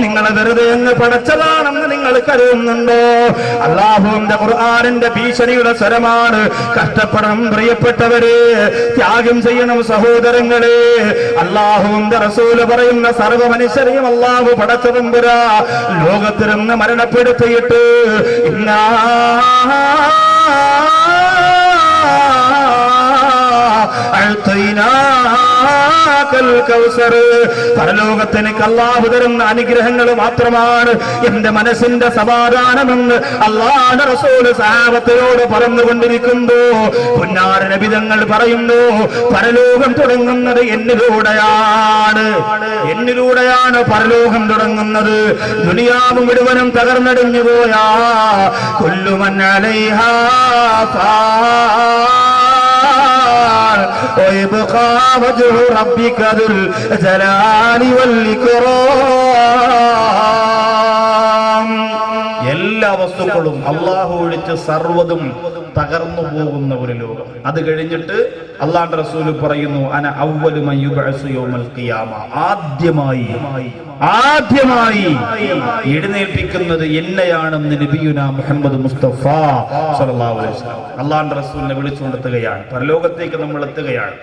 നിങ്ങൾ വെറുതെ അങ്ങ് പടച്ചതാണെന്ന് നിങ്ങൾ കരുതുന്നുണ്ടോ? അല്ലാഹുവിന്റെ ഖുർആനിന്റെ ഭീഷണിയുടെ സ്വരമാണ്. കഷ്ടപ്പെടണം പ്രിയപ്പെട്ടവരെ, ത്യാഗം ചെയ്യണം സഹോദരങ്ങളെ. അല്ലാഹുവിന്റെ റസൂല് പറയുന്ന സർവ്വ മനുഷ്യരെയും അല്ലാഹു പടച്ചതമ്പുരാ ലോകത്തിൽ നിന്ന് മരണപ്പെടുത്തിയിട്ട് പരലോകത്തിനേക്ക് അല്ലാഹു തരുന്ന അനുഗ്രഹങ്ങൾ മാത്രമാണ് എന്റെ മനസ്സിന്റെ സമാധാനമെന്ന് അല്ലാഹുവിന്റെ റസൂൽ സഹാബത്തിനോട് പറഞ്ഞുകൊണ്ടിരിക്കുന്നു. പുന്നാര നബി തങ്ങൾ പറയുന്നു, പരലോകം തുടങ്ങുന്നത് എന്നിലൂടെയാണ് പരലോകം തുടങ്ങുന്നത്. ദുനിയാവ് മുഴുവനും തകർന്നടിഞ്ഞു പോയാ കുല്ലു മൻ അലൈഹാ ويبقى وجه ربك ذو الجلال والإكرام. എല്ലാ വസ്തുക്കളും അല്ലാഹു ഒഴിച്ച് സർവ്വതും തകർന്നു പോകുന്ന ഒരു ലോകം. അത് കഴിഞ്ഞിട്ട് അല്ലാഹുവിന്റെ റസൂൽ പറയുന്നു, അന അവ്വലു മൻ യുബ്അസു യൗമൽ ഖിയാമ, ആദ്യമായി എഴുന്നേൽപ്പിക്കുന്നത് എന്നെയാണെന്ന് നബിയുനാ മുഹമ്മദ് മുസ്തഫ സ്വല്ലല്ലാഹു അലൈഹി വസല്ലം അല്ലാഹുവിന്റെ റസൂലിനെ വിളിച്ചുകൊണ്ടെത്തുകയാണ്. പരലോകത്തേക്ക് നമ്മൾ എത്തുകയാണ്.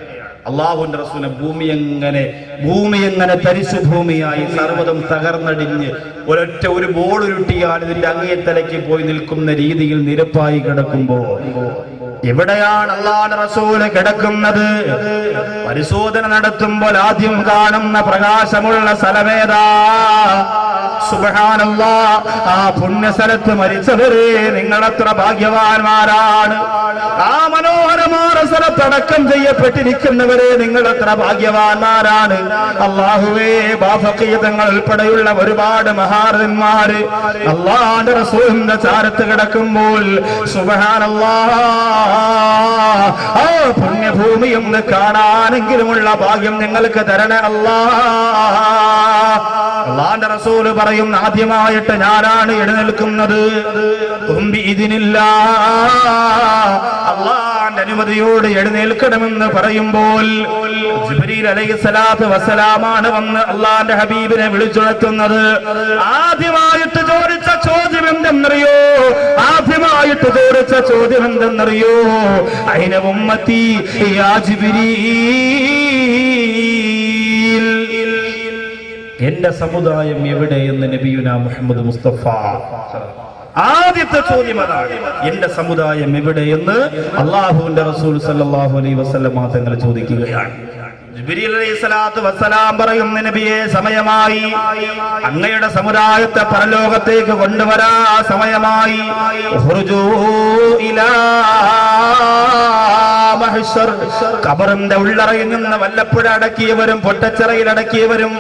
അല്ലാഹുവിന്റെ റസൂലിനെ ഭൂമി എങ്ങനെ തരിശു ഭൂമിയായി സർവ്വതും തകർന്നടിഞ്ഞ് ഒരു ബോൾ ഉരുട്ടിയാൽ ഇതിന്റെ അങ്ങേത്തലയ്ക്ക് പോയി നിൽക്കുന്ന രീതിയിൽ നിരപ്പായി കിടക്കുമ്പോ എവിടെയാണ് അല്ലാഹുവിന്റെ റസൂൽ കിടക്കുന്നത്? പരിശോധന നടത്തുമ്പോൾ ആദ്യം കാണുന്ന പ്രകാശമുള്ള സ്ഥലമേതാ? സുബ്ഹാനല്ലാഹ്, ആ പുണ്യസ്ഥലത്ത് മരിച്ചവരെ നിങ്ങളെത്ര ഭാഗ്യവാന്മാരാണ്. ആ മനോഹരമായ സ്ഥലത്തടക്കം ചെയ്യപ്പെട്ടിരിക്കുന്നവരെ നിങ്ങളെത്ര ഭാഗ്യവാന്മാരാണ്. അല്ലാഹുവേ, ബാഫഖീതങ്ങൾ ഉൾപ്പെടെയുള്ള ഒരുപാട് മഹാരന്മാര് അല്ലാഹുവിന്റെ റസൂലിന്റെ ചാരത്ത് കിടക്കുമ്പോൾ സുബ്ഹാനല്ലാഹ്, ആ പുണ്യഭൂമി ഒന്ന് കാണാനെങ്കിലുമുള്ള ഭാഗ്യം നിങ്ങൾക്ക് തരണേ അല്ലാഹുവിന്റെ റസൂല് പറയും, ആദ്യമായിട്ട് ഞാനാണ് എഴുന്നേൽക്കുന്നത്. അല്ലാഹുവിന്റെ അനുമതിയോട് എഴുന്നേൽക്കണമെന്ന് പറയുമ്പോൾ ജിബ്രീൽ അലൈഹിസ്സലാത്തു വസ്സലാമാണ് വന്ന് അല്ലാഹുവിന്റെ ഹബീബിനെ വിളിച്ചുണർത്തുന്നത്. ആദ്യമായിട്ട് ചോദിച്ച ചോദ്യം എന്തെന്നറിയോ? അയിന ഉമ്മത്തി യാ ജിബ്രീൽ, എന്റെ സമുദായം എവിടെയെന്ന് നബിയുനാ മുഹമ്മദ് മുസ്തഫ ആദ്യത്തെ ചോദ്യം അതാണ്. എന്റെ സമുദായം എവിടെയെന്ന് അല്ലാഹുവിന്റെ റസൂൽ സല്ലല്ലാഹു അലൈഹി വസല്ലം തങ്ങൾ ചോദിക്കുകയാണ്. ജിബ്രീൽ അലൈഹിസ്സലാത്തു വസ്സലാം പറയുന്ന നബിയെ, സമയമായി, അങ്ങയുടെ സമുദായത്തെ പരലോകത്തേക്ക് കൊണ്ടുവരാ സമയമായി. ഉഖ്റുജൂ ഇലാ മഹ്ശർ, ഖബറിന്റെ ഉള്ളറയിൽ നിന്ന് വല്ലപ്പുഴ അടക്കിയവരും പൊട്ടച്ചിറയിൽ അടക്കിയവരും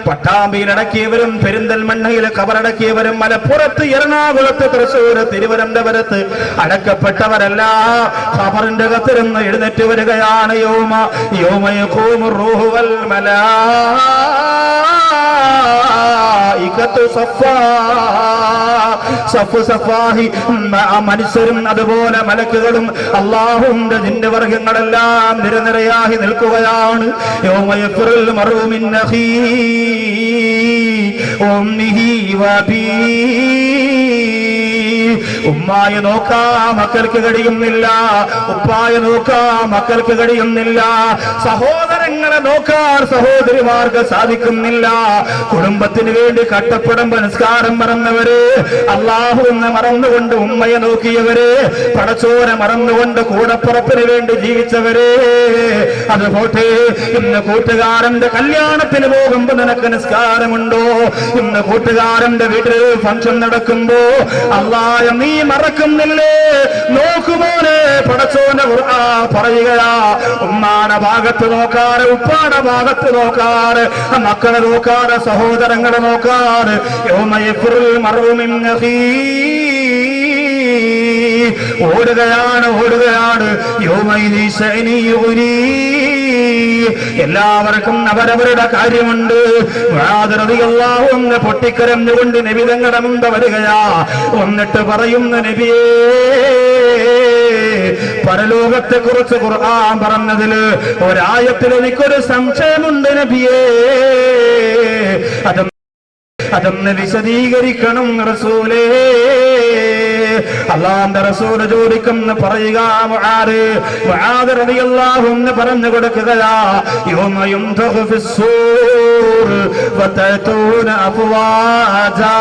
പട്ടാമ്പിയിൽ അടക്കിയവരും പെരിന്തൽമണ്ണയിൽ ഖബറടക്കിയവരും മലപ്പുറത്ത് എറണാകുളത്ത് തൃശ്ശൂർ തിരുവനന്തപുരത്ത് അടക്കപ്പെട്ടവരല്ല ഖബറിന്റെ അകത്തിരുന്ന് എഴുന്നേറ്റ് വരികയാണ്. യൗമ യഖൂമു റൂഹു വൽ മലായികത്തു സഫാ, സഫാഹി, മനുഷ്യരും അതുപോലെ മലക്കുകളും അല്ലാഹുവിന്റെ ജിന്നവർഗ്ഗങ്ങളെല്ലാം നിരനിരയായി നിൽക്കുകയാണ്. യൗമ യഫ്റുൽ മർഉ മിൻ അഖീഹി ഉമ്മിഹി വഅബീഹി, ഉമ്മായ നോക്കാൻ മക്കൾക്ക് കഴിയുന്നില്ല, ഉപ്പായ നോക്കാൻ മക്കൾക്ക് കഴിയുന്നില്ല, സഹോദരങ്ങളെ നോക്കാൻ സഹോദരിമാർക്ക് സാധിക്കുന്നില്ല. കുടുംബത്തിന് വേണ്ടി കട്ടപ്പെടുമ്പോ നിസ്കാരം മറന്നവര്, അല്ലാഹുവിനെ മറന്നുകൊണ്ട് ഉമ്മയെ നോക്കിയവര്, പടച്ചോനെ മറന്നുകൊണ്ട് കൂടപ്പുറപ്പിന് വേണ്ടി ജീവിച്ചവര്. അതുപോട്ടെ, ഇന്ന് കൂട്ടുകാരന്റെ കല്യാണത്തിന് പോകുമ്പോ നിനക്ക് നിസ്കാരമുണ്ടോ? ഇന്ന് കൂട്ടുകാരന്റെ വീട്ടിൽ ഫംഗ്ഷൻ നടക്കുമ്പോ അല്ലാഹ് നീ മറക്കുന്നില്ലേ? നോക്കുമോനെ, പടച്ചോനെ പറയുകയാ, ഉമ്മാടെ ഭാഗത്ത് നോക്കാറ്, ഉപ്പാടെ ഭാഗത്ത് നോക്കാറ്, മക്കളെ നോക്കാറ്, സഹോദരങ്ങളെ നോക്കാറ്. യൗമ യഫ്റുൽ മർഉ മിൻ അഖീഹി, ഓടുകയാണ്. യൗമൈദി ശഅനി യുഗ്നി, എല്ലാവർക്കും അവരവരുടെ കാര്യമുണ്ട്. മുആദ് റളിയല്ലാഹു അൻഹു പൊട്ടിക്കരഞ്ഞുകൊണ്ട് നബി തങ്ങളുടെ മുമ്പ് വരികയാ. എന്നിട്ട് പറയുന്ന നബിയേ, പരലോകത്തെ കുറിച്ച് ഖുർആൻ പറഞ്ഞതില് ഒരായത്തിൽ എനിക്കൊരു സംശയമുണ്ട് നബിയേ. അത് അതൊന്ന് വിശദീകരിക്കണം റസൂലേ. അല്ലാഹുവിന്റെ റസൂൽ ചോദിക്കുന്ന പറയുക മുആദ് റളിയല്ലാഹു അൻഹു പറഞ്ഞു കൊടുക്കുകയാ യൗമ യുൻഫഖു ഫിസ്സൂർ വതഅതൂന അഫ്വാജാ.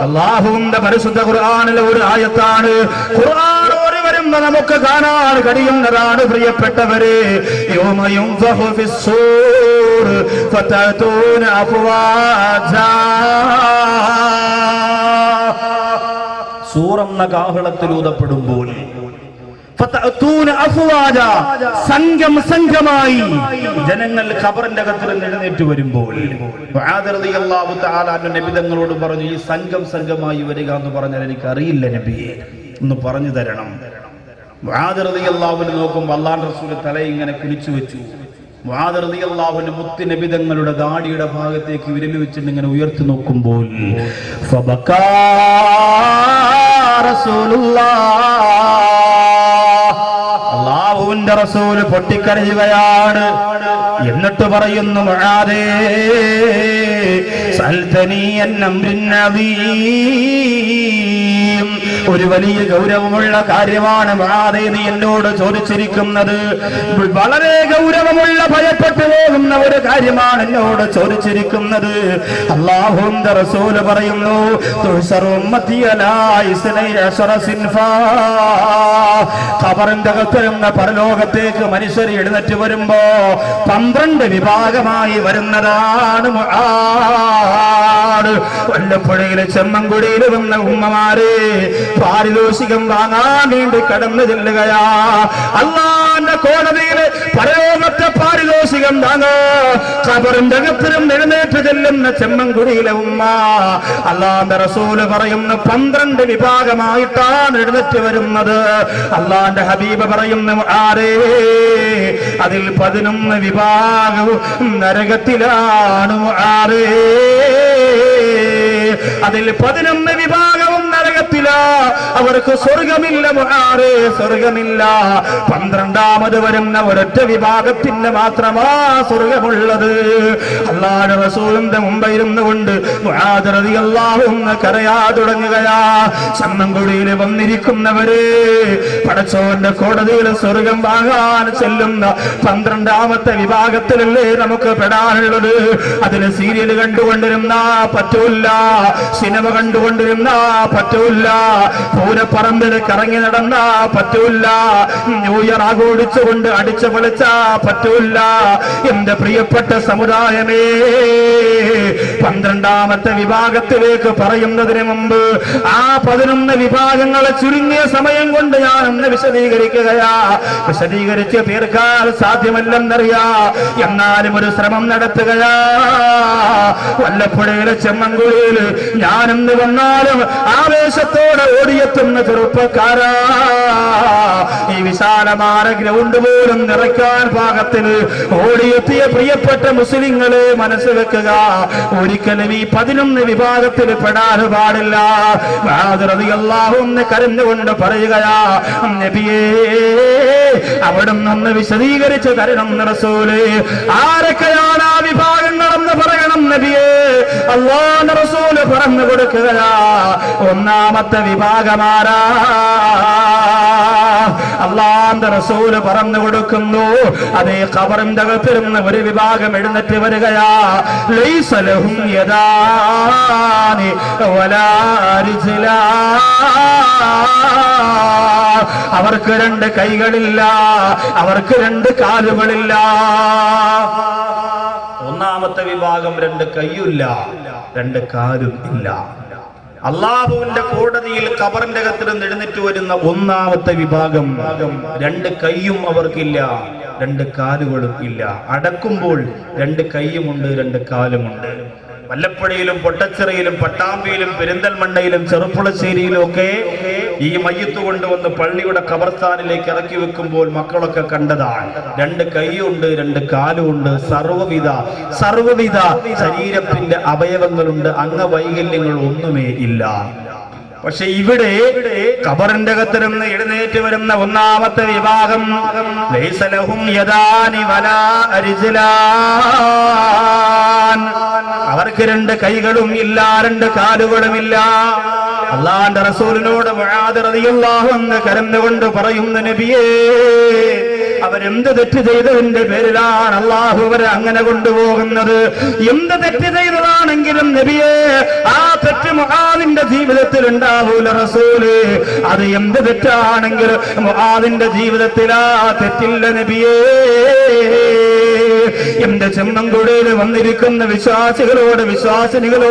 അല്ലാഹുവിന്റെ പരിശുദ്ധ ഖുർആനിലെ ഒരു ആയത്താണ്. ഖുർആൻ ഓടി വരുമ്പോൾ നമുക്ക് കാണാൻ കഴിയുന്നതാണ് പ്രിയപ്പെട്ടവരെ. യൗമ യുൻഫഖു ഫിസ്സൂർ വതഅതൂന അഫ്വാജാ. സൂറെന്ന കാഹളത്തിലൂതപ്പെടുമ്പോൾ സംഘം സംഘമായി ജനങ്ങൾ ഖബറിന്റെ അകത്ത് നിന്ന് എഴുന്നേറ്റ് വരുമ്പോൾ നബിതങ്ങളോട് പറഞ്ഞു, ഈ സംഘം സംഘമായി വരിക എന്ന് പറഞ്ഞാൽ എനിക്ക് അറിയില്ല നബിയെ, ഒന്ന് പറഞ്ഞു തരണം. മുആദ് റളിയല്ലാഹു അൻഹു നോക്കുമ്പോൾ അല്ലാഹുവിന്റെ റസൂൽ തല ഇങ്ങനെ കുനിച്ചു വെച്ചു. മുആദ് റളിയല്ലാഹു അൻഹു മുത്ത് നബിതങ്ങളുടെ ദാടിയുടെ ഭാഗത്തേക്ക് വിരൽ വെച്ചിട്ട് ഇങ്ങനെ ഉയർത്തി നോക്കുമ്പോൾ ഫബകാ അല്ലാഹുവിന്റെ റസൂൽ പൊട്ടിക്കരയുകയാണ്. എന്നിട്ട് പറയുന്നു, മുആദേ സൽതനി അൻ അംരിൻ അദീം, ഒരു വലിയ ഗൗരവമുള്ള കാര്യമാണ് മുആദേ നീ എന്നോട് ചോദിച്ചിരിക്കുന്നത്. വളരെ ഗൗരവമുള്ള ഭയപ്പെട്ടു പോകുന്ന ഒരു കാര്യമാണ് എന്നോട് ചോദിച്ചിരിക്കുന്നത്. അല്ലാഹുവിന്റെ റസൂൽ പറയുന്നു, ഖബറിന്റെ അകത്തുനിന്ന് പരലോകത്തേക്ക് മനുഷ്യർ എഴുന്നേറ്റ് വരുമ്പോ 12 വിഭാഗമായി വരുന്നതാണ് മുആദ്. വല്ലപ്പുഴയിലെ ചെമ്മൻകുടിയിൽ വന്ന ഉമ്മമാരെ പാരിതോഷികം വാങ്ങാൻ വേണ്ടി കടന്നു ചെല്ലുകയാ. അല്ലാഹുവിന്റെ കോടതിയിലെ പരലോകത്തെ പാരിതോഷികം വാങ്ങാ ഖബറിന്റെ അകത്തിലും എഴുന്നേറ്റ് ചെല്ലുന്ന ചെമ്മൻകുടിയിലെ ഉമ്മ. അല്ലാഹുവിന്റെ റസൂല് പറയുന്നു 12 വിഭാഗമായിട്ടാണ് എഴുന്നേറ്റ് വരുന്നത്. അല്ലാഹുവിന്റെ ഹബീബ് പറയുന്നു, ആരേ അതിൽ 11 വിഭാഗവും നരകത്തിലാണ്. ആരേ അതിൽ 11 വിഭാഗവും നരകത്തിലാ, അവർക്ക് സ്വർഗമില്ല. മുആദേ സ്വർഗമില്ല. 12ാമത് വരുന്ന ഒരൊറ്റ വിഭാഗത്തിന് മാത്രമാ സ്വർഗമുള്ളത്. അല്ലാഹുവിന്റെ റസൂലിന്റെ മുമ്പിരുന്നു കൊണ്ട് മുആദ് റളിയല്ലാഹു അൻഹു കരയാ തുടങ്ങുകയാ. ചെമ്മൻകുടിയിൽ വന്നിരിക്കുന്നവരെ, പടച്ചോന്റെ കോടതിയിൽ സ്വർഗം വാങ്ങാൻ ചെല്ലുന്ന 12ാമത്തെ വിഭാഗത്തിലല്ലേ നമുക്ക് പെടാനുള്ളത്. അതിന് സീരിയൽ കണ്ടുകൊണ്ടിരുന്നാ പറ്റൂല, സിനിമ കണ്ടുകൊണ്ടിരുന്നാ പറ്റൂല, പൂരപ്പറമ്പിൽ കറങ്ങി നടന്നാ പറ്റൂല, ന്യൂ ഇയർ ആഘോഷിച്ചുകൊണ്ട് അടിച്ചു പൊളിച്ചാ പറ്റൂല. എന്റെ പ്രിയപ്പെട്ട സമുദായമേ, 12ാമത്തെ വിഭാഗത്തിലേക്ക് പറയുന്നതിന് മുമ്പ് ആ 11 വിഭാഗങ്ങളെ ചുരുങ്ങിയ സമയം കൊണ്ട് ഞാൻ ഒന്ന് വിശദീകരിക്കുകയാ. വിശദീകരിച്ച് തീർക്കാൻ സാധ്യമല്ലെന്നറിയാ, എന്നാലും ഒരു ശ്രമം നടത്തുകയാ. വല്ലപ്പുഴയിലെ ചെമ്മൻകുടിയിൽ ഞാനെന്ന് വന്നാലും ആവേശത്തോടെ ഓടിയെത്തുന്ന ചെറുപ്പക്കാരാ, ഈ വിശാലമായ ഗ്രൗണ്ട് പോലും നിറയ്ക്കാൻ പാകത്തിൽ ഓടിയെത്തിയ പ്രിയപ്പെട്ട മുസ്ലിങ്ങളെ മനസ്സ് വെക്കുക, ഒരിക്കലും ഈ 11 വിഭാഗത്തിൽ പെടാൻ പാടില്ല. മുആദ് റളിയല്ലാഹു അൻഹു കരഞ്ഞുകൊണ്ട് പറയുകയാ, നബിയേ അവിടുന്ന് ഒന്ന് വിശദീകരിച്ച് തരണം റസൂലേ. ആരൊക്കെയാണ് ആ വിഭാഗങ്ങളെന്ന് പറയണം നബിയേ. അല്ലാഹുവിന്റെ റസൂൽ പറഞ്ഞു കൊടുക്കുകയാ, 1ാമത്തെ വിഭാഗമാരാ. അല്ലാഹുവിന്റെ റസൂൽ പറഞ്ഞു കൊടുക്കുന്നു, അതേ ഖബറിന്റെ അകത്തിരുന്ന് ഒരു വിഭാഗം എഴുന്നേറ്റ് വരികയാ. ലൈസ ലഹും യദാനി വലാ റിജ്ലാ, അവർക്ക് 2 കൈകളില്ല, അവർക്ക് 2 കാലുകളില്ല. 1ാമത്തെ വിഭാഗം 2 കൈയില്ല, 2 കാലും ഇല്ല. അല്ലാഹുവിന്റെ കോടതിയിൽ ഖബറിന്റെ അകത്ത് നിന്ന് എഴുന്നേറ്റ് വരുന്ന 1ാമത്തെ വിഭാഗം 2 കൈയും അവർക്കില്ല, 2 കാലുകളും ഇല്ല. അടക്കുമ്പോൾ 2 കൈയുമുണ്ട്, 2 കാലുമുണ്ട്. വല്ലപ്പുഴയിലും പൊട്ടച്ചിറയിലും പട്ടാമ്പിയിലും പെരിന്തൽമണ്ണയിലും ചെറുപ്പുളശ്ശേരിയിലും ഒക്കെ ഈ മയ്യത്ത് കൊണ്ടുവന്ന് പള്ളിയുടെ ഖബർസ്ഥാനിലേക്ക് ഇറക്കി വെക്കുമ്പോൾ മക്കളൊക്കെ കണ്ടതാണ്. 2 കൈയുണ്ട്, 2 കാലുണ്ട്, സർവ്വവിധ ശരീരത്തിന്റെ അവയവങ്ങളുണ്ട്, അംഗവൈകല്യങ്ങൾ ഒന്നുമേ ഇല്ല. പക്ഷെ ഇവിടെ ഖബറിന്റെ അകത്തിരുന്ന് എഴുന്നേറ്റ് വരുന്ന 1ാമത്തെ വിഭാഗം ലൈസ ലഹും യദാനി വലാ റിജ്ലാ, അവർക്ക് 2 കൈകളും ഇല്ല, 2 കാലുകളുമില്ല. അല്ലാഹുവിന്റെ റസൂലിനോട് മുആദ് റളിയല്ലാഹു അൻഹു കരഞ്ഞുകൊണ്ട് പറയുന്നു, നബിയേ, അവരെന്ത് തെറ്റ് ചെയ്തതിന്റെ പേരിലാണ് അള്ളാഹു അവരെ അങ്ങനെ കൊണ്ടുപോകുന്നത്? എന്ത് തെറ്റ് ചെയ്തതാണെങ്കിലും നബിയേ, ആ തെറ്റ് മുആദിന്റെ ജീവിതത്തിൽ ഉണ്ടാവൂല റസൂലേ. അത് എന്ത് തെറ്റാണെങ്കിലും മുആദിന്റെ ജീവിതത്തിൽ ആ തെറ്റില്ല നബിയേ. എന്റെ ചെമ്മൻകുടിയിൽ വന്നിരിക്കുന്ന വിശ്വാസികളോട്, വിശ്വാസിനികളോട്